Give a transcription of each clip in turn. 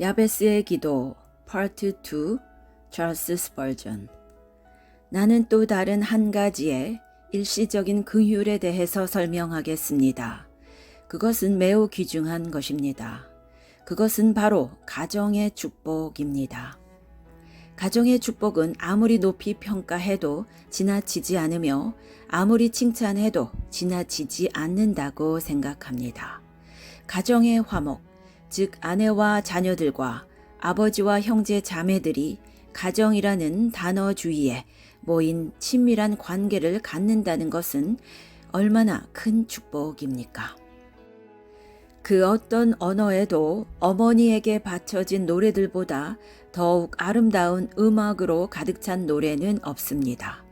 야베스의 기도 파트 2 찰스 스펄전. 나는 또 다른 한 가지의 일시적인 긍휼에 대해서 설명하겠습니다. 그것은 매우 귀중한 것입니다. 그것은 바로 가정의 축복입니다. 가정의 축복은 아무리 높이 평가해도 지나치지 않으며 아무리 칭찬해도 지나치지 않는다고 생각합니다. 가정의 화목, 즉 아내와 자녀들과 아버지와 형제 자매들이 가정이라는 단어 주위에 모인 친밀한 관계를 갖는다는 것은 얼마나 큰 축복입니까? 그 어떤 언어에도 어머니에게 바쳐진 노래들보다 더욱 아름다운 음악으로 가득 찬 노래는 없습니다.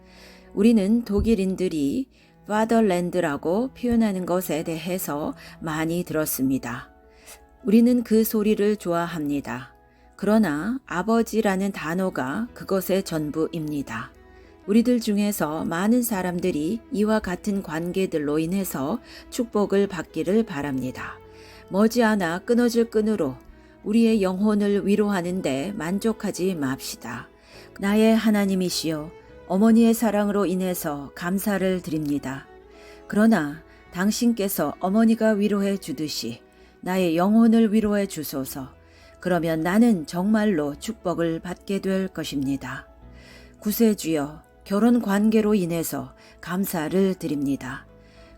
우리는 독일인들이 파더랜드라고 표현하는 것에 대해서 많이 들었습니다. 우리는 그 소리를 좋아합니다. 그러나 아버지라는 단어가 그것의 전부입니다. 우리들 중에서 많은 사람들이 이와 같은 관계들로 인해서 축복을 받기를 바랍니다. 머지않아 끊어질 끈으로 우리의 영혼을 위로하는 데 만족하지 맙시다. 나의 하나님이시여, 어머니의 사랑으로 인해서 감사를 드립니다. 그러나 당신께서 어머니가 위로해 주듯이 나의 영혼을 위로해 주소서. 그러면 나는 정말로 축복을 받게 될 것입니다. 구세주여, 결혼 관계로 인해서 감사를 드립니다.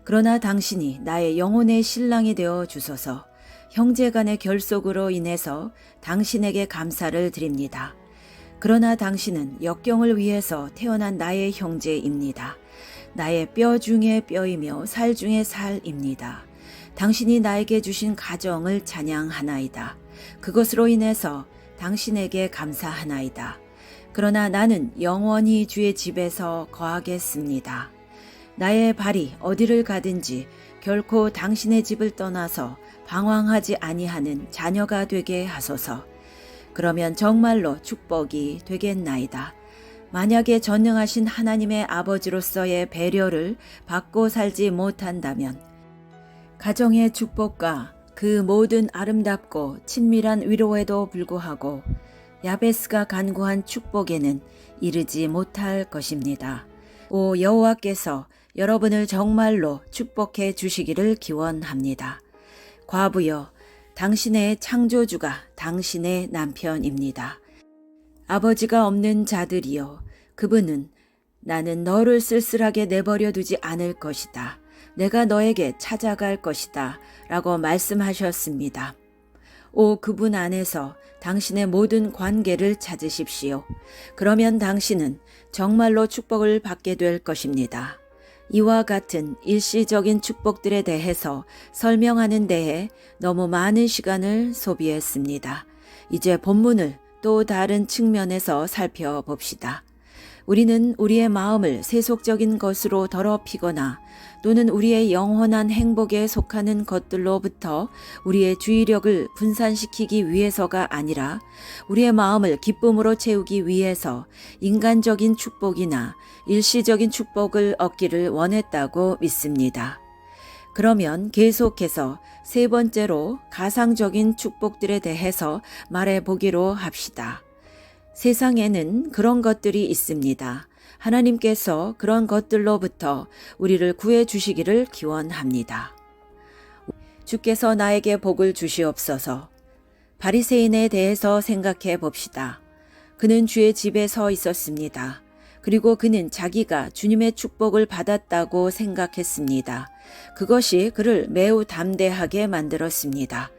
그러나 당신이 나의 영혼의 신랑이 되어 주소서. 형제 간의 결속으로 인해서 당신에게 감사를 드립니다. 그러나 당신은 역경을 위해서 태어난 나의 형제입니다. 나의 뼈 중에 뼈이며 살 중에 살입니다. 당신이 나에게 주신 가정을 찬양하나이다. 그것으로 인해서 당신에게 감사하나이다. 그러나 나는 영원히 주의 집에서 거하겠습니다. 나의 발이 어디를 가든지 결코 당신의 집을 떠나서 방황하지 아니하는 자녀가 되게 하소서. 그러면 정말로 축복이 되겠나이다. 만약에 전능하신 하나님의 아버지로서의 배려를 받고 살지 못한다면 가정의 축복과 그 모든 아름답고 친밀한 위로에도 불구하고 야베스가 간구한 축복에는 이르지 못할 것입니다. 오 여호와께서 여러분을 정말로 축복해 주시기를 기원합니다. 과부여, 당신의 창조주가 당신의 남편입니다. 아버지가 없는 자들이여, 그분은 나는 너를 쓸쓸하게 내버려 두지 않을 것이다. 내가 너에게 찾아갈 것이다. 라고 말씀하셨습니다. 오 그분 안에서 당신의 모든 관계를 찾으십시오. 그러면 당신은 정말로 축복을 받게 될 것입니다. 이와 같은 일시적인 축복들에 대해서 설명하는 데에 너무 많은 시간을 소비했습니다. 이제 본문을 또 다른 측면에서 살펴봅시다. 우리는 우리의 마음을 세속적인 것으로 더럽히거나 또는 우리의 영원한 행복에 속하는 것들로부터 우리의 주의력을 분산시키기 위해서가 아니라 우리의 마음을 기쁨으로 채우기 위해서 인간적인 축복이나 일시적인 축복을 얻기를 원했다고 믿습니다. 그러면 계속해서 세 번째로 가상적인 축복들에 대해서 말해보기로 합시다. 세상에는 그런 것들이 있습니다. 하나님께서 그런 것들로부터 우리를 구해 주시기를 기원합니다. 주께서 나에게 복을 주시옵소서. 바리새인에 대해서 생각해 봅시다. 그는 주의 집에 서 있었습니다. 그리고 그는 자기가 주님의 축복을 받았다고 생각했습니다. 그것이 그를 매우 담대하게 만들었습니다.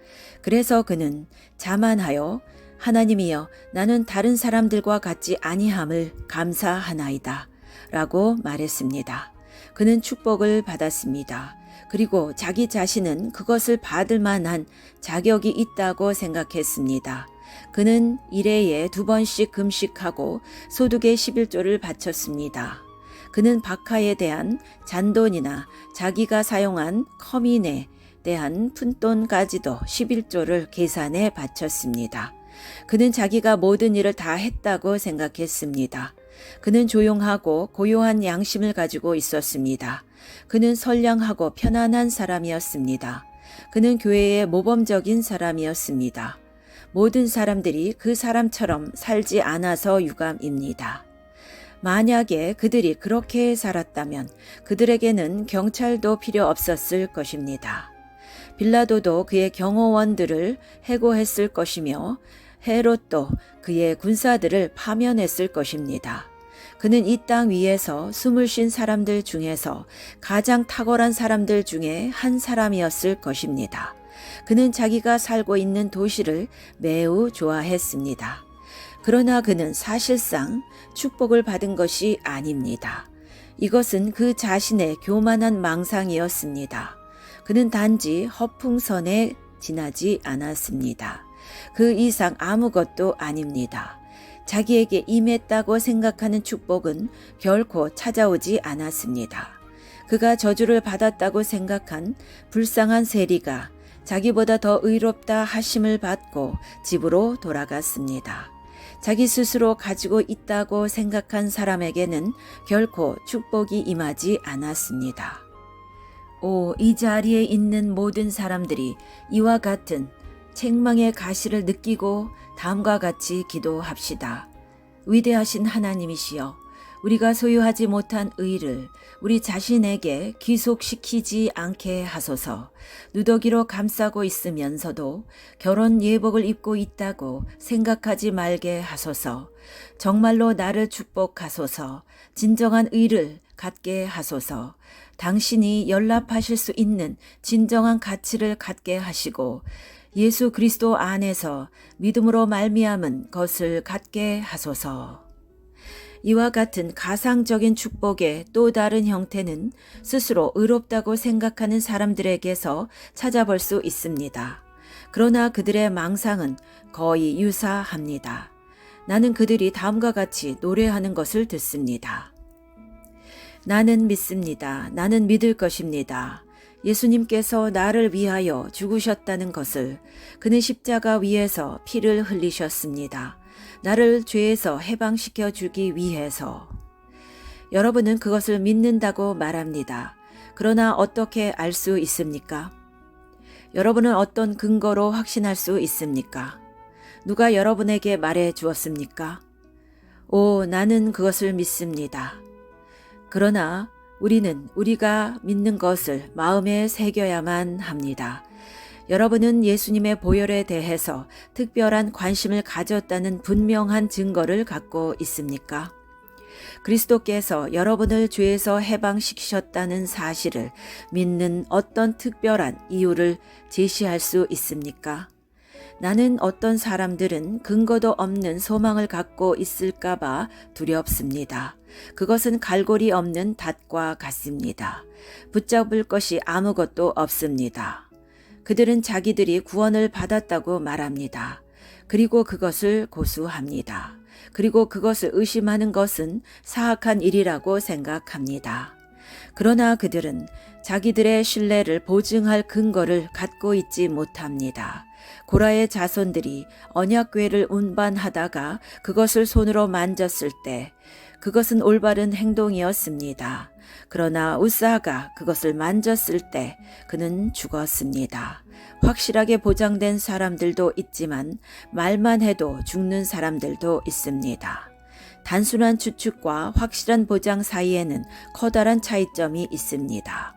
그래서 그는 자만하여 하나님이여, 나는 다른 사람들과 같지 아니함을 감사하나이다. 라고 말했습니다. 그는 축복을 받았습니다. 그리고 자기 자신은 그것을 받을 만한 자격이 있다고 생각했습니다. 그는 일해에 2번씩 금식하고 소득의 11조를 바쳤습니다. 그는 박하에 대한 잔돈이나 자기가 사용한 커민에 대한 푼돈까지도 11조를 계산해 바쳤습니다. 그는 자기가 모든 일을 다 했다고 생각했습니다. 그는 조용하고 고요한 양심을 가지고 있었습니다. 그는 선량하고 편안한 사람이었습니다. 그는 교회의 모범적인 사람이었습니다. 모든 사람들이 그 사람처럼 살지 않아서 유감입니다. 만약에 그들이 그렇게 살았다면 그들에게는 경찰도 필요 없었을 것입니다. 빌라도도 그의 경호원들을 해고했을 것이며 헤롯도 그의 군사들을 파면했을 것입니다. 그는 이 땅 위에서 숨을 쉰 사람들 중에서 가장 탁월한 사람들 중에 한 사람이었을 것입니다. 그는 자기가 살고 있는 도시를 매우 좋아했습니다. 그러나 그는 사실상 축복을 받은 것이 아닙니다. 이것은 그 자신의 교만한 망상이었습니다. 그는 단지 허풍선에 지나지 않았습니다. 그 이상 아무것도 아닙니다. 자기에게 임했다고 생각하는 축복은 결코 찾아오지 않았습니다. 그가 저주를 받았다고 생각한 불쌍한 세리가 자기보다 더 의롭다 하심을 받고 집으로 돌아갔습니다. 자기 스스로 가지고 있다고 생각한 사람에게는 결코 축복이 임하지 않았습니다. 이 자리에 있는 모든 사람들이 이와 같은 책망의 가시를 느끼고 다음과 같이 기도합시다. 위대하신 하나님이시여, 우리가 소유하지 못한 의를 우리 자신에게 귀속시키지 않게 하소서. 누더기로 감싸고 있으면서도 결혼 예복을 입고 있다고 생각하지 말게 하소서. 정말로 나를 축복하소서. 진정한 의를 갖게 하소서. 당신이 연락하실 수 있는 진정한 가치를 갖게 하시고 예수 그리스도 안에서 믿음으로 말미암은 것을 갖게 하소서. 이와 같은 가상적인 축복의 또 다른 형태는 스스로 의롭다고 생각하는 사람들에게서 찾아볼 수 있습니다. 그러나 그들의 망상은 거의 유사합니다. 나는 그들이 다음과 같이 노래하는 것을 듣습니다. 나는 믿습니다. 나는 믿을 것입니다. 예수님께서 나를 위하여 죽으셨다는 것을, 그는 십자가 위에서 피를 흘리셨습니다. 나를 죄에서 해방시켜 주기 위해서. 여러분은 그것을 믿는다고 말합니다. 그러나 어떻게 알 수 있습니까? 여러분은 어떤 근거로 확신할 수 있습니까? 누가 여러분에게 말해 주었습니까? 나는 그것을 믿습니다. 그러나 우리는 우리가 믿는 것을 마음에 새겨야만 합니다. 여러분은 예수님의 보혈에 대해서 특별한 관심을 가졌다는 분명한 증거를 갖고 있습니까? 그리스도께서 여러분을 죄에서 해방시키셨다는 사실을 믿는 어떤 특별한 이유를 제시할 수 있습니까? 나는 어떤 사람들은 근거도 없는 소망을 갖고 있을까봐 두렵습니다. 그것은 갈고리 없는 닷과 같습니다. 붙잡을 것이 아무것도 없습니다. 그들은 자기들이 구원을 받았다고 말합니다. 그리고 그것을 고수합니다. 그리고 그것을 의심하는 것은 사악한 일이라고 생각합니다. 그러나 그들은 자기들의 신뢰를 보증할 근거를 갖고 있지 못합니다. 고라의 자손들이 언약궤를 운반하다가 그것을 손으로 만졌을 때 그것은 올바른 행동이었습니다. 그러나 우사가 그것을 만졌을 때 그는 죽었습니다. 확실하게 보장된 사람들도 있지만 말만 해도 죽는 사람들도 있습니다. 단순한 추측과 확실한 보장 사이에는 커다란 차이점이 있습니다.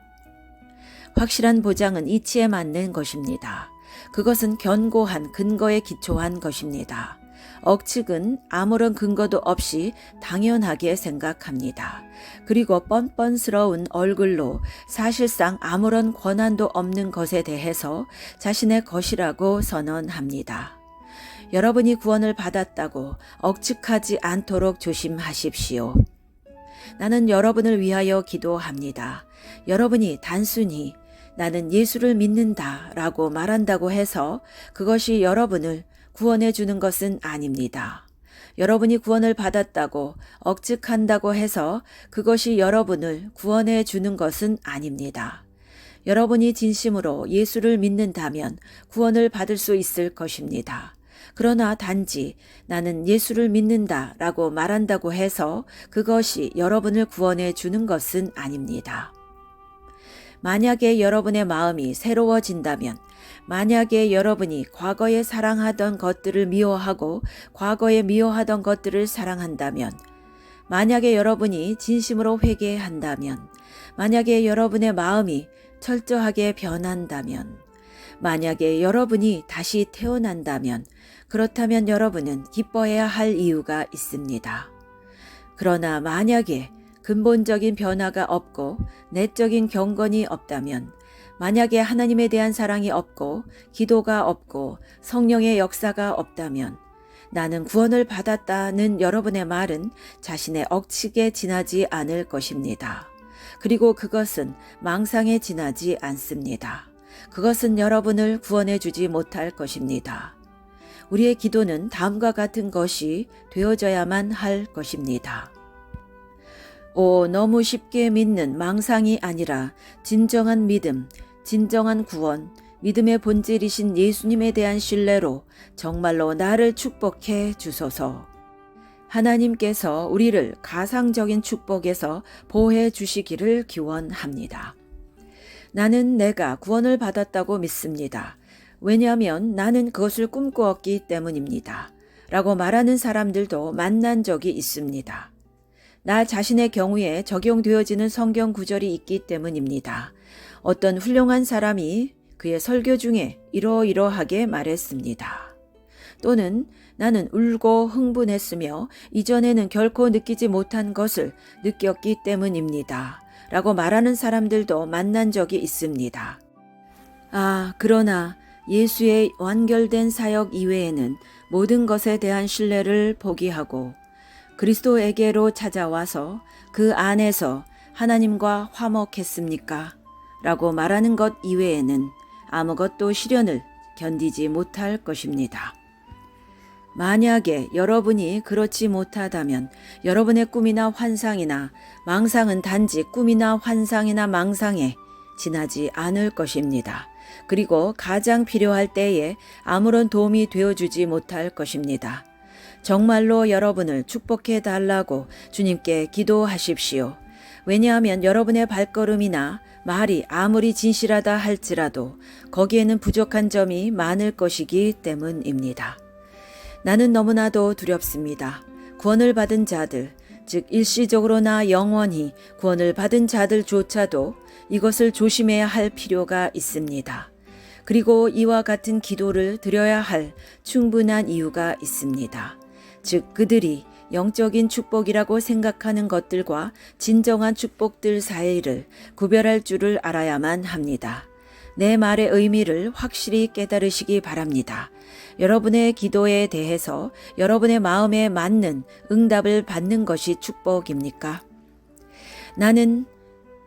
확실한 보장은 이치에 맞는 것입니다. 그것은 견고한 근거에 기초한 것입니다. 억측은 아무런 근거도 없이 당연하게 생각합니다. 그리고 뻔뻔스러운 얼굴로 사실상 아무런 권한도 없는 것에 대해서 자신의 것이라고 선언합니다. 여러분이 구원을 받았다고 억측하지 않도록 조심하십시오. 나는 여러분을 위하여 기도합니다. 여러분이 단순히 나는 예수를 믿는다 라고 말한다고 해서 그것이 여러분을 구원해 주는 것은 아닙니다. 여러분이 구원을 받았다고 억측한다고 해서 그것이 여러분을 구원해 주는 것은 아닙니다. 여러분이 진심으로 예수를 믿는다면 구원을 받을 수 있을 것입니다. 그러나 단지 나는 예수를 믿는다 라고 말한다고 해서 그것이 여러분을 구원해 주는 것은 아닙니다. 만약에 여러분의 마음이 새로워진다면, 만약에 여러분이 과거에 사랑하던 것들을 미워하고 과거에 미워하던 것들을 사랑한다면, 만약에 여러분이 진심으로 회개한다면, 만약에 여러분의 마음이 철저하게 변한다면, 만약에 여러분이 다시 태어난다면, 그렇다면 여러분은 기뻐해야 할 이유가 있습니다. 그러나 만약에 근본적인 변화가 없고 내적인 경건이 없다면, 만약에 하나님에 대한 사랑이 없고 기도가 없고 성령의 역사가 없다면, 나는 구원을 받았다는 여러분의 말은 자신의 억측에 지나지 않을 것입니다. 그리고 그것은 망상에 지나지 않습니다. 그것은 여러분을 구원해 주지 못할 것입니다. 우리의 기도는 다음과 같은 것이 되어져야만 할 것입니다. 너무 쉽게 믿는 망상이 아니라 진정한 믿음, 진정한 구원, 믿음의 본질이신 예수님에 대한 신뢰로 정말로 나를 축복해 주소서. 하나님께서 우리를 가상적인 축복에서 보호해 주시기를 기원합니다. 나는 내가 구원을 받았다고 믿습니다. 왜냐하면 나는 그것을 꿈꾸었기 때문입니다. 라고 말하는 사람들도 만난 적이 있습니다. 나 자신의 경우에 적용되어지는 성경 구절이 있기 때문입니다. 어떤 훌륭한 사람이 그의 설교 중에 이러이러하게 말했습니다. 또는 나는 울고 흥분했으며 이전에는 결코 느끼지 못한 것을 느꼈기 때문입니다. 라고 말하는 사람들도 만난 적이 있습니다. 그러나 예수의 완결된 사역 이외에는 모든 것에 대한 신뢰를 포기하고 그리스도에게로 찾아와서 그 안에서 하나님과 화목했습니까? 라고 말하는 것 이외에는 아무것도 시련을 견디지 못할 것입니다. 만약에 여러분이 그렇지 못하다면 여러분의 꿈이나 환상이나 망상은 단지 꿈이나 환상이나 망상에 지나지 않을 것입니다. 그리고 가장 필요할 때에 아무런 도움이 되어주지 못할 것입니다. 정말로 여러분을 축복해 달라고 주님께 기도하십시오. 왜냐하면 여러분의 발걸음이나 말이 아무리 진실하다 할지라도 거기에는 부족한 점이 많을 것이기 때문입니다. 나는 너무나도 두렵습니다. 구원을 받은 자들, 즉 일시적으로나 영원히 구원을 받은 자들조차도 이것을 조심해야 할 필요가 있습니다. 그리고 이와 같은 기도를 드려야 할 충분한 이유가 있습니다. 즉 그들이 영적인 축복이라고 생각하는 것들과 진정한 축복들 사이를 구별할 줄을 알아야만 합니다. 내 말의 의미를 확실히 깨달으시기 바랍니다. 여러분의 기도에 대해서 여러분의 마음에 맞는 응답을 받는 것이 축복입니까? 나는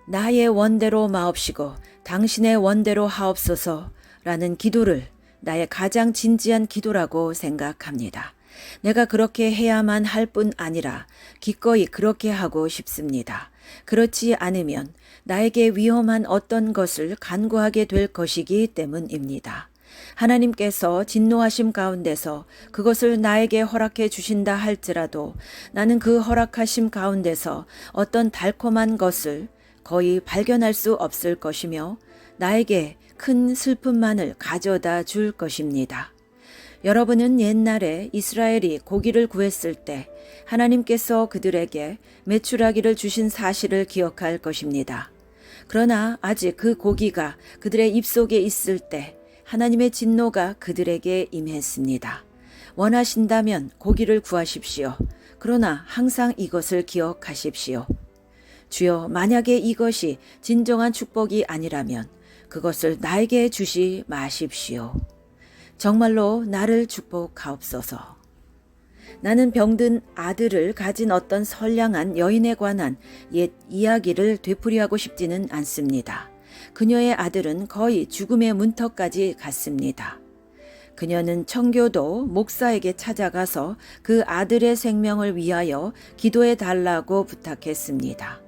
나의 원대로 마옵시고 당신의 원대로 하옵소서 라는 기도를 나의 가장 진지한 기도라고 생각합니다. 내가 그렇게 해야만 할 뿐 아니라 기꺼이 그렇게 하고 싶습니다. 그렇지 않으면 나에게 위험한 어떤 것을 간구하게 될 것이기 때문입니다. 하나님께서 진노하심 가운데서 그것을 나에게 허락해 주신다 할지라도 나는 그 허락하심 가운데서 어떤 달콤한 것을 거의 발견할 수 없을 것이며 나에게 큰 슬픔만을 가져다 줄 것입니다. 여러분은 옛날에 이스라엘이 고기를 구했을 때 하나님께서 그들에게 메추라기를 주신 사실을 기억할 것입니다. 그러나 아직 그 고기가 그들의 입속에 있을 때 하나님의 진노가 그들에게 임했습니다. 원하신다면 고기를 구하십시오. 그러나 항상 이것을 기억하십시오. 주여, 만약에 이것이 진정한 축복이 아니라면 그것을 나에게 주시 마십시오. 정말로 나를 축복하옵소서. 나는 병든 아들을 가진 어떤 선량한 여인에 관한 옛 이야기를 되풀이하고 싶지는 않습니다. 그녀의 아들은 거의 죽음의 문턱까지 갔습니다. 그녀는 청교도 목사에게 찾아가서 그 아들의 생명을 위하여 기도해 달라고 부탁했습니다.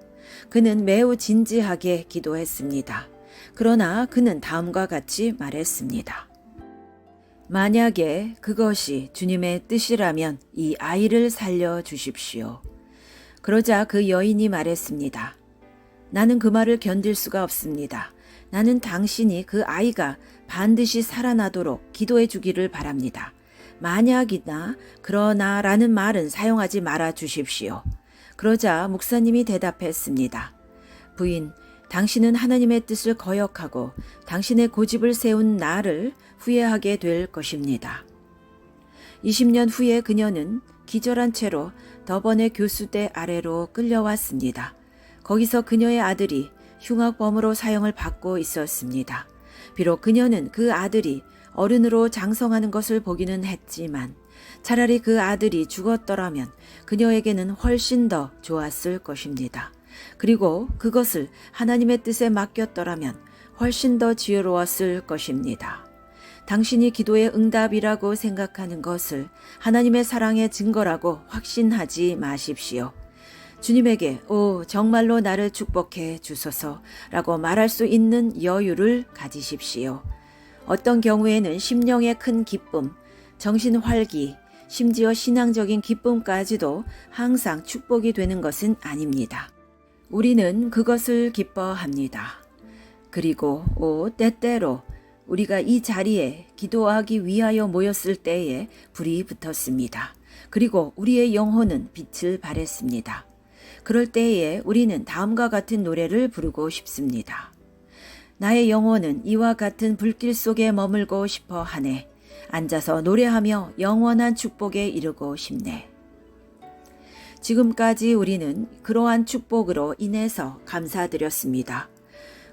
그는 매우 진지하게 기도했습니다. 그러나 그는 다음과 같이 말했습니다. 만약에 그것이 주님의 뜻이라면 이 아이를 살려주십시오. 그러자 그 여인이 말했습니다. 나는 그 말을 견딜 수가 없습니다. 나는 당신이 그 아이가 반드시 살아나도록 기도해 주기를 바랍니다. 만약이나 그러나 라는 말은 사용하지 말아 주십시오. 그러자 목사님이 대답했습니다. 부인, 당신은 하나님의 뜻을 거역하고 당신의 고집을 세운 나를 후회하게 될 것입니다. 20년 후에 그녀는 기절한 채로 더번의 교수대 아래로 끌려왔습니다. 거기서 그녀의 아들이 흉악범으로 사형을 받고 있었습니다. 비록 그녀는 그 아들이 어른으로 장성하는 것을 보기는 했지만 차라리 그 아들이 죽었더라면 그녀에게는 훨씬 더 좋았을 것입니다. 그리고 그것을 하나님의 뜻에 맡겼더라면 훨씬 더 지혜로웠을 것입니다. 당신이 기도의 응답이라고 생각하는 것을 하나님의 사랑의 증거라고 확신하지 마십시오. 주님에게 정말로 나를 축복해 주소서라고 말할 수 있는 여유를 가지십시오. 어떤 경우에는 심령의 큰 기쁨, 정신 활기, 심지어 신앙적인 기쁨까지도 항상 축복이 되는 것은 아닙니다. 우리는 그것을 기뻐합니다. 그리고 때때로 우리가 이 자리에 기도하기 위하여 모였을 때에 불이 붙었습니다. 그리고 우리의 영혼은 빛을 발했습니다. 그럴 때에 우리는 다음과 같은 노래를 부르고 싶습니다. 나의 영혼은 이와 같은 불길 속에 머물고 싶어 하네. 앉아서 노래하며 영원한 축복에 이르고 싶네. 지금까지 우리는 그러한 축복으로 인해서 감사드렸습니다.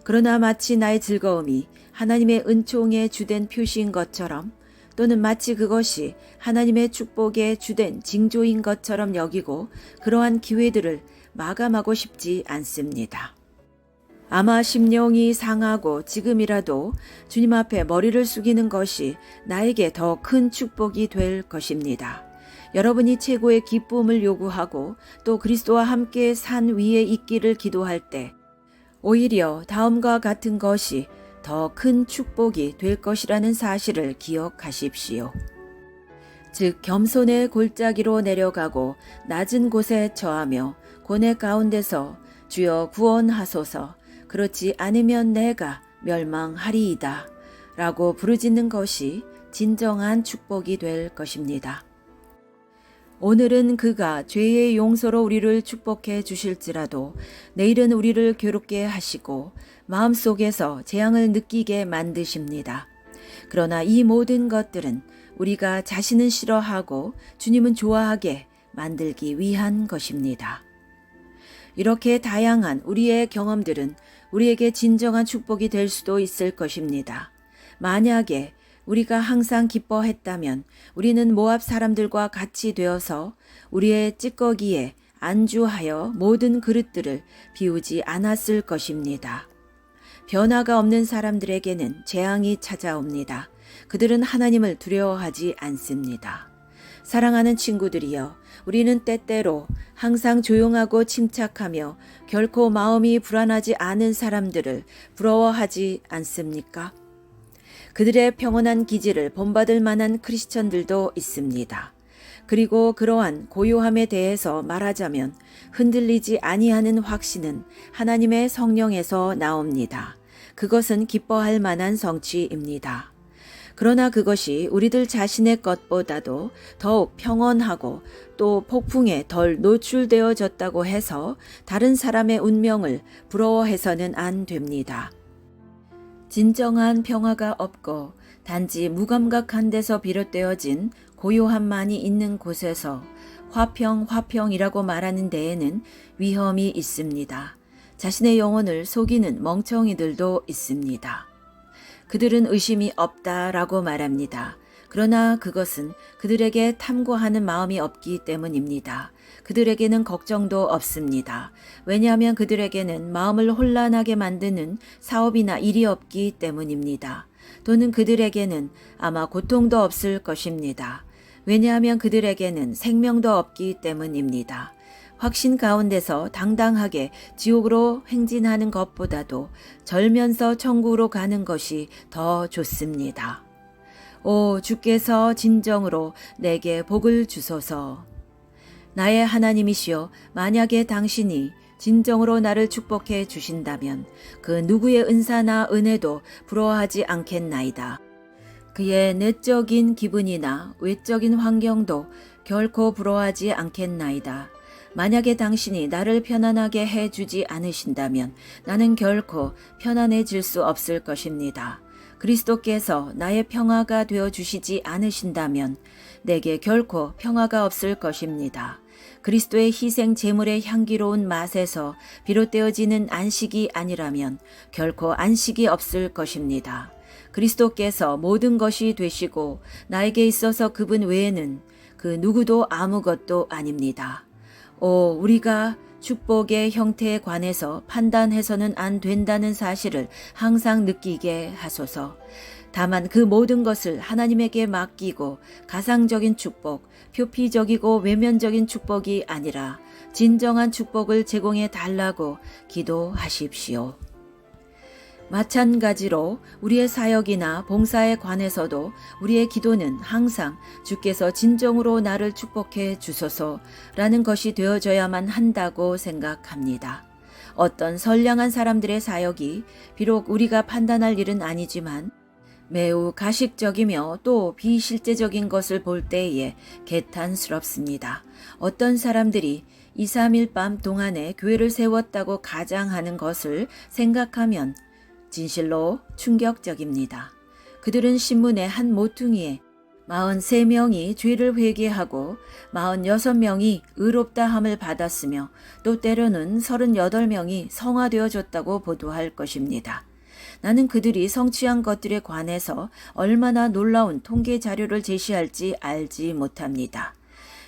그러나 마치 나의 즐거움이 하나님의 은총의 주된 표시인 것처럼 또는 마치 그것이 하나님의 축복의 주된 징조인 것처럼 여기고 그러한 기회들을 마감하고 싶지 않습니다. 아마 심령이 상하고 지금이라도 주님 앞에 머리를 숙이는 것이 나에게 더 큰 축복이 될 것입니다. 여러분이 최고의 기쁨을 요구하고 또 그리스도와 함께 산 위에 있기를 기도할 때 오히려 다음과 같은 것이 더 큰 축복이 될 것이라는 사실을 기억하십시오. 즉 겸손의 골짜기로 내려가고 낮은 곳에 처하며 고뇌 가운데서 주여 구원하소서 그렇지 않으면 내가 멸망하리이다 라고 부르짖는 것이 진정한 축복이 될 것입니다. 오늘은 그가 죄의 용서로 우리를 축복해 주실지라도 내일은 우리를 괴롭게 하시고 마음속에서 재앙을 느끼게 만드십니다. 그러나 이 모든 것들은 우리가 자신은 싫어하고 주님은 좋아하게 만들기 위한 것입니다. 이렇게 다양한 우리의 경험들은 우리에게 진정한 축복이 될 수도 있을 것입니다. 만약에 우리가 항상 기뻐했다면 우리는 모압 사람들과 같이 되어서 우리의 찌꺼기에 안주하여 모든 그릇들을 비우지 않았을 것입니다. 변화가 없는 사람들에게는 재앙이 찾아옵니다. 그들은 하나님을 두려워하지 않습니다. 사랑하는 친구들이여, 우리는 때때로 항상 조용하고 침착하며 결코 마음이 불안하지 않은 사람들을 부러워하지 않습니까? 그들의 평온한 기질을 본받을 만한 크리스천들도 있습니다. 그리고 그러한 고요함에 대해서 말하자면 흔들리지 아니하는 확신은 하나님의 성령에서 나옵니다. 그것은 기뻐할 만한 성취입니다. 그러나 그것이 우리들 자신의 것보다도 더욱 평온하고 또 폭풍에 덜 노출되어졌다고 해서 다른 사람의 운명을 부러워해서는 안 됩니다. 진정한 평화가 없고 단지 무감각한 데서 비롯되어진 고요함만이 있는 곳에서 화평이라고 말하는 데에는 위험이 있습니다. 자신의 영혼을 속이는 멍청이들도 있습니다. 그들은 의심이 없다라고 말합니다. 그러나 그것은 그들에게 탐구하는 마음이 없기 때문입니다. 그들에게는 걱정도 없습니다. 왜냐하면 그들에게는 마음을 혼란하게 만드는 사업이나 일이 없기 때문입니다. 또는 그들에게는 아마 고통도 없을 것입니다. 왜냐하면 그들에게는 생명도 없기 때문입니다. 확신 가운데서 당당하게 지옥으로 행진하는 것보다도 절면서 천국으로 가는 것이 더 좋습니다. 오, 주께서 진정으로 내게 복을 주소서. 나의 하나님이시여, 만약에 당신이 진정으로 나를 축복해 주신다면 그 누구의 은사나 은혜도 부러워하지 않겠나이다. 그의 내적인 기분이나 외적인 환경도 결코 부러워하지 않겠나이다. 만약에 당신이 나를 편안하게 해주지 않으신다면 나는 결코 편안해질 수 없을 것입니다. 그리스도께서 나의 평화가 되어주시지 않으신다면 내게 결코 평화가 없을 것입니다. 그리스도의 희생 제물의 향기로운 맛에서 비롯되어지는 안식이 아니라면 결코 안식이 없을 것입니다. 그리스도께서 모든 것이 되시고 나에게 있어서 그분 외에는 그 누구도 아무것도 아닙니다. 우리가 축복의 형태에 관해서 판단해서는 안 된다는 사실을 항상 느끼게 하소서. 다만 그 모든 것을 하나님에게 맡기고 가상적인 축복, 표피적이고 외면적인 축복이 아니라 진정한 축복을 제공해 달라고 기도하십시오. 마찬가지로 우리의 사역이나 봉사에 관해서도 우리의 기도는 항상 주께서 진정으로 나를 축복해 주소서라는 것이 되어져야만 한다고 생각합니다. 어떤 선량한 사람들의 사역이 비록 우리가 판단할 일은 아니지만 매우 가식적이며 또 비실제적인 것을 볼 때에 개탄스럽습니다. 어떤 사람들이 2, 3일 밤 동안에 교회를 세웠다고 가장하는 것을 생각하면 진실로 충격적입니다. 그들은 신문의 한 모퉁이에 43명이 죄를 회개하고 46명이 의롭다함을 받았으며 또 때로는 38명이 성화되어졌다고 보도할 것입니다. 나는 그들이 성취한 것들에 관해서 얼마나 놀라운 통계 자료를 제시할지 알지 못합니다.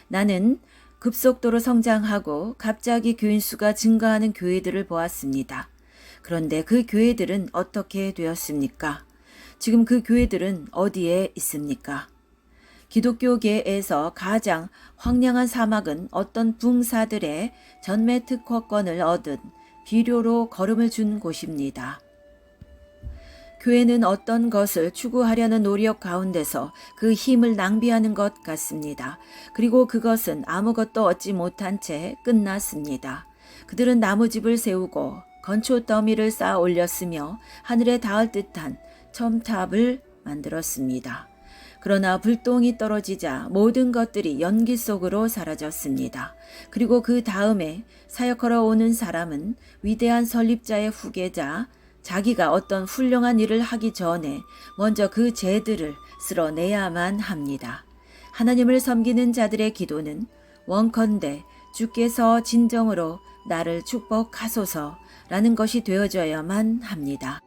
나는 급속도로 성장하고 갑자기 교인 수가 증가하는 교회들을 보았습니다. 그런데 그 교회들은 어떻게 되었습니까? 지금 그 교회들은 어디에 있습니까? 기독교계에서 가장 황량한 사막은 어떤 붕사들의 전매 특허권을 얻은 비료로 거름을 준 곳입니다. 교회는 어떤 것을 추구하려는 노력 가운데서 그 힘을 낭비하는 것 같습니다. 그리고 그것은 아무것도 얻지 못한 채 끝났습니다. 그들은 나무집을 세우고 건초 더미를 쌓아 올렸으며 하늘에 닿을 듯한 첨탑을 만들었습니다. 그러나 불똥이 떨어지자 모든 것들이 연기 속으로 사라졌습니다. 그리고 그 다음에 사역하러 오는 사람은 위대한 설립자의 후계자, 자기가 어떤 훌륭한 일을 하기 전에 먼저 그 죄들을 쓸어내야만 합니다. 하나님을 섬기는 자들의 기도는 원컨대 주께서 진정으로 나를 축복하소서라는 것이 되어져야만 합니다.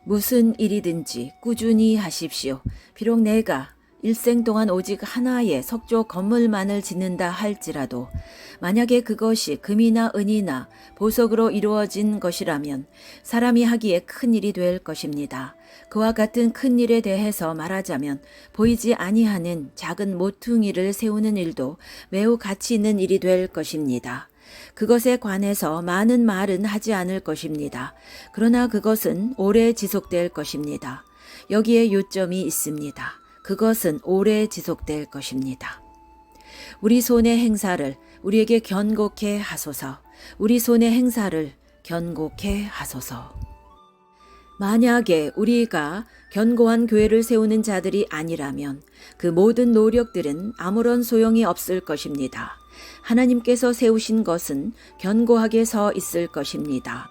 무슨 일이든지 꾸준히 하십시오. 비록 내가 일생 동안 오직 하나의 석조 건물만을 짓는다 할지라도 만약에 그것이 금이나 은이나 보석으로 이루어진 것이라면 사람이 하기에 큰 일이 될 것입니다. 그와 같은 큰 일에 대해서 말하자면 보이지 아니하는 작은 모퉁이를 세우는 일도 매우 가치 있는 일이 될 것입니다. 그것에 관해서 많은 말은 하지 않을 것입니다. 그러나 그것은 오래 지속될 것입니다. 여기에 요점이 있습니다. 그것은 오래 지속될 것입니다. 우리 손의 행사를 우리에게 견고케 하소서. 우리 손의 행사를 견고케 하소서. 만약에 우리가 견고한 교회를 세우는 자들이 아니라면 그 모든 노력들은 아무런 소용이 없을 것입니다. 하나님께서 세우신 것은 견고하게 서 있을 것입니다.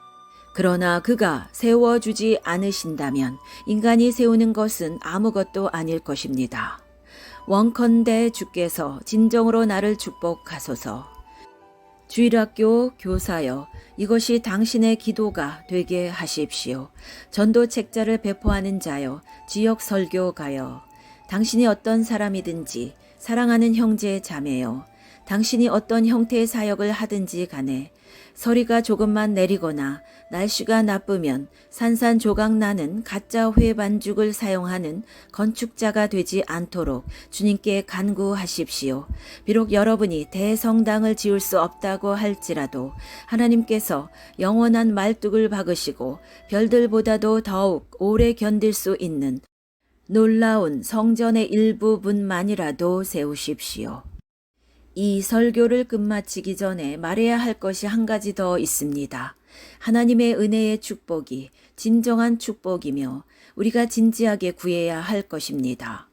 그러나 그가 세워주지 않으신다면 인간이 세우는 것은 아무것도 아닐 것입니다. 원컨대 주께서 진정으로 나를 축복하소서. 주일학교 교사여, 이것이 당신의 기도가 되게 하십시오. 전도 책자를 배포하는 자여, 지역 설교가여, 당신이 어떤 사람이든지 사랑하는 형제 자매여, 당신이 어떤 형태의 사역을 하든지 간에 서리가 조금만 내리거나 날씨가 나쁘면 산산조각 나는 가짜 회 반죽을 사용하는 건축자가 되지 않도록 주님께 간구하십시오. 비록 여러분이 대성당을 지을 수 없다고 할지라도 하나님께서 영원한 말뚝을 박으시고 별들보다도 더욱 오래 견딜 수 있는 놀라운 성전의 일부분만이라도 세우십시오. 이 설교를 끝마치기 전에 말해야 할 것이 한 가지 더 있습니다. 하나님의 은혜의 축복이 진정한 축복이며 우리가 진지하게 구해야 할 것입니다.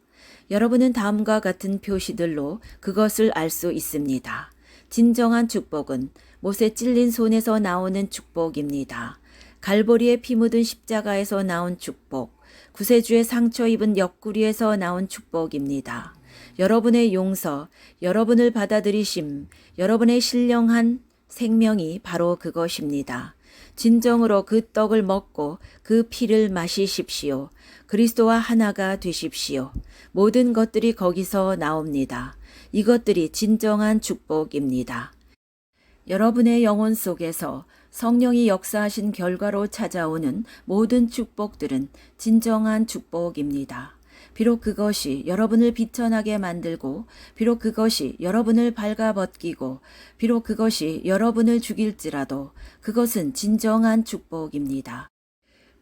여러분은 다음과 같은 표시들로 그것을 알 수 있습니다. 진정한 축복은 못에 찔린 손에서 나오는 축복입니다. 갈보리에 피 묻은 십자가에서 나온 축복, 구세주의 상처 입은 옆구리에서 나온 축복입니다. 여러분의 용서, 여러분을 받아들이심, 여러분의 신령한 생명이 바로 그것입니다. 진정으로 그 떡을 먹고 그 피를 마시십시오. 그리스도와 하나가 되십시오. 모든 것들이 거기서 나옵니다. 이것들이 진정한 축복입니다. 여러분의 영혼 속에서 성령이 역사하신 결과로 찾아오는 모든 축복들은 진정한 축복입니다. 비록 그것이 여러분을 비천하게 만들고, 비록 그것이 여러분을 발가벗기고, 비록 그것이 여러분을 죽일지라도 그것은 진정한 축복입니다.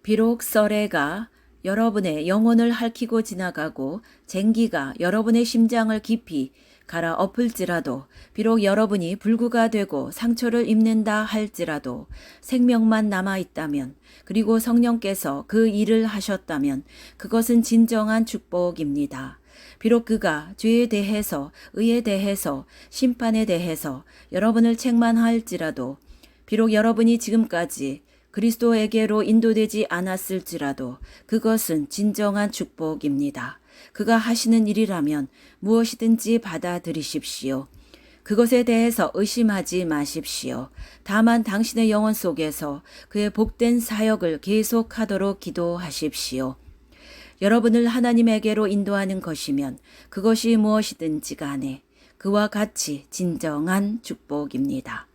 비록 썰애가 여러분의 영혼을 핥히고 지나가고 쟁기가 여러분의 심장을 깊이 갈아 엎을지라도, 비록 여러분이 불구가 되고 상처를 입는다 할지라도 생명만 남아있다면, 그리고 성령께서 그 일을 하셨다면 그것은 진정한 축복입니다. 비록 그가 죄에 대해서, 의에 대해서, 심판에 대해서 여러분을 책망할지라도, 비록 여러분이 지금까지 그리스도에게로 인도되지 않았을지라도 그것은 진정한 축복입니다. 그가 하시는 일이라면 무엇이든지 받아들이십시오. 그것에 대해서 의심하지 마십시오. 다만 당신의 영혼 속에서 그의 복된 사역을 계속하도록 기도하십시오. 여러분을 하나님에게로 인도하는 것이면 그것이 무엇이든지 간에 그와 같이 진정한 축복입니다.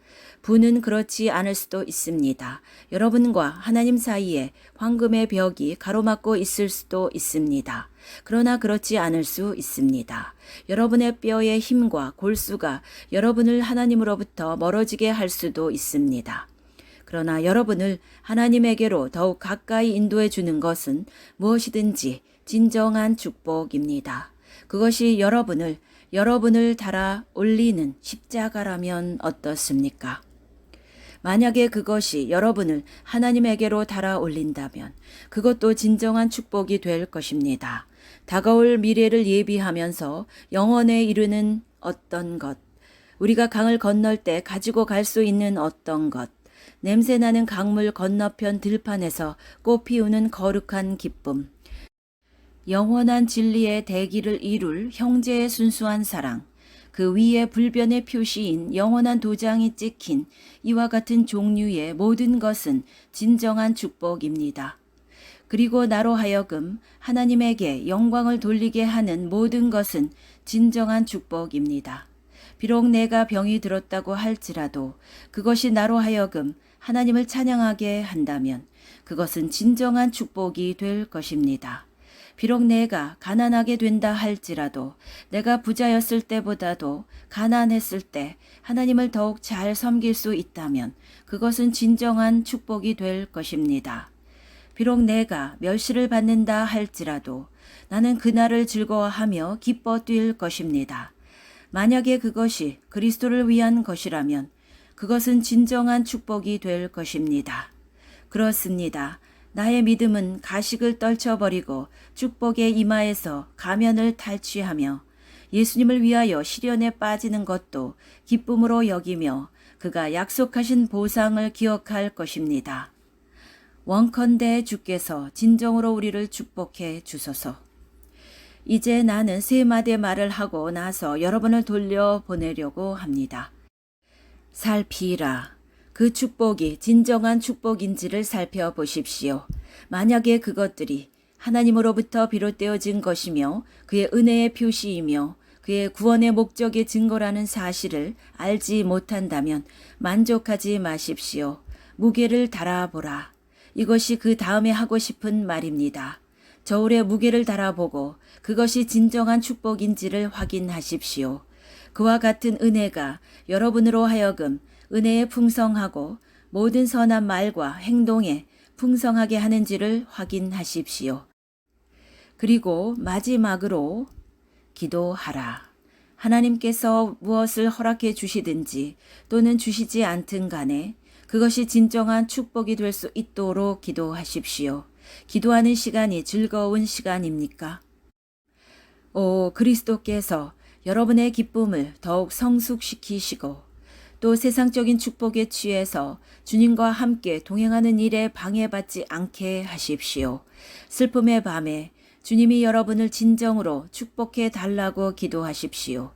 부는 그렇지 않을 수도 있습니다. 여러분과 하나님 사이에 황금의 벽이 가로막고 있을 수도 있습니다. 그러나 그렇지 않을 수 있습니다. 여러분의 뼈의 힘과 골수가 여러분을 하나님으로부터 멀어지게 할 수도 있습니다. 그러나 여러분을 하나님에게로 더욱 가까이 인도해 주는 것은 무엇이든지 진정한 축복입니다. 그것이 여러분을 달아 올리는 십자가라면 어떻습니까? 만약에 그것이 여러분을 하나님에게로 달아 올린다면 그것도 진정한 축복이 될 것입니다. 다가올 미래를 예비하면서 영원에 이르는 어떤 것, 우리가 강을 건널 때 가지고 갈 수 있는 어떤 것, 냄새나는 강물 건너편 들판에서 꽃 피우는 거룩한 기쁨, 영원한 진리의 대기를 이룰 형제의 순수한 사랑, 그 위에 불변의 표시인 영원한 도장이 찍힌 이와 같은 종류의 모든 것은 진정한 축복입니다. 그리고 나로 하여금 하나님에게 영광을 돌리게 하는 모든 것은 진정한 축복입니다. 비록 내가 병이 들었다고 할지라도 그것이 나로 하여금 하나님을 찬양하게 한다면 그것은 진정한 축복이 될 것입니다. 비록 내가 가난하게 된다 할지라도 내가 부자였을 때보다도 가난했을 때 하나님을 더욱 잘 섬길 수 있다면 그것은 진정한 축복이 될 것입니다. 비록 내가 멸시를 받는다 할지라도 나는 그날을 즐거워하며 기뻐 뛸 것입니다. 만약에 그것이 그리스도를 위한 것이라면 그것은 진정한 축복이 될 것입니다. 그렇습니다. 나의 믿음은 가식을 떨쳐버리고 축복의 이마에서 가면을 탈취하며 예수님을 위하여 시련에 빠지는 것도 기쁨으로 여기며 그가 약속하신 보상을 기억할 것입니다. 원컨대 주께서 진정으로 우리를 축복해 주소서. 이제 나는 세 마디의 말을 하고 나서 여러분을 돌려보내려고 합니다. 살피라. 그 축복이 진정한 축복인지를 살펴보십시오. 만약에 그것들이 하나님으로부터 비롯되어진 것이며 그의 은혜의 표시이며 그의 구원의 목적의 증거라는 사실을 알지 못한다면 만족하지 마십시오. 무게를 달아보라. 이것이 그 다음에 하고 싶은 말입니다. 저울에 무게를 달아보고 그것이 진정한 축복인지를 확인하십시오. 그와 같은 은혜가 여러분으로 하여금 은혜에 풍성하고 모든 선한 말과 행동에 풍성하게 하는지를 확인하십시오. 그리고 마지막으로 기도하라. 하나님께서 무엇을 허락해 주시든지 또는 주시지 않든 간에 그것이 진정한 축복이 될 수 있도록 기도하십시오. 기도하는 시간이 즐거운 시간입니까? 오 그리스도께서 여러분의 기쁨을 더욱 성숙시키시고 또 세상적인 축복에 취해서 주님과 함께 동행하는 일에 방해받지 않게 하십시오. 슬픔의 밤에 주님이 여러분을 진정으로 축복해 달라고 기도하십시오.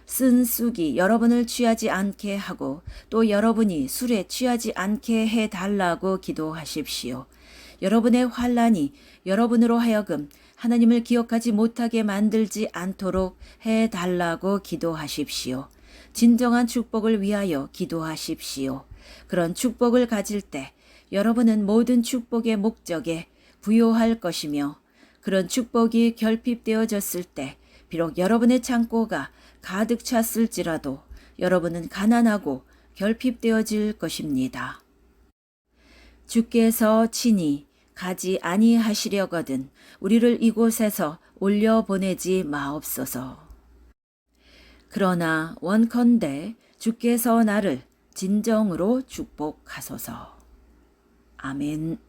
쓴 쑥이 여러분을 취하지 않게 하고 또 여러분이 술에 취하지 않게 해 달라고 기도하십시오. 여러분의 환난이 여러분으로 하여금 하나님을 기억하지 못하게 만들지 않도록 해 달라고 기도하십시오. 진정한 축복을 위하여 기도하십시오. 그런 축복을 가질 때 여러분은 모든 축복의 목적에 부요할 것이며 그런 축복이 결핍되어졌을 때 비록 여러분의 창고가 가득 찼을지라도 여러분은 가난하고 결핍되어질 것입니다. 주께서 친히 가지 아니하시려거든 우리를 이곳에서 올려보내지 마옵소서. 그러나 원컨대 주께서 나를 진정으로 축복하소서. 아멘.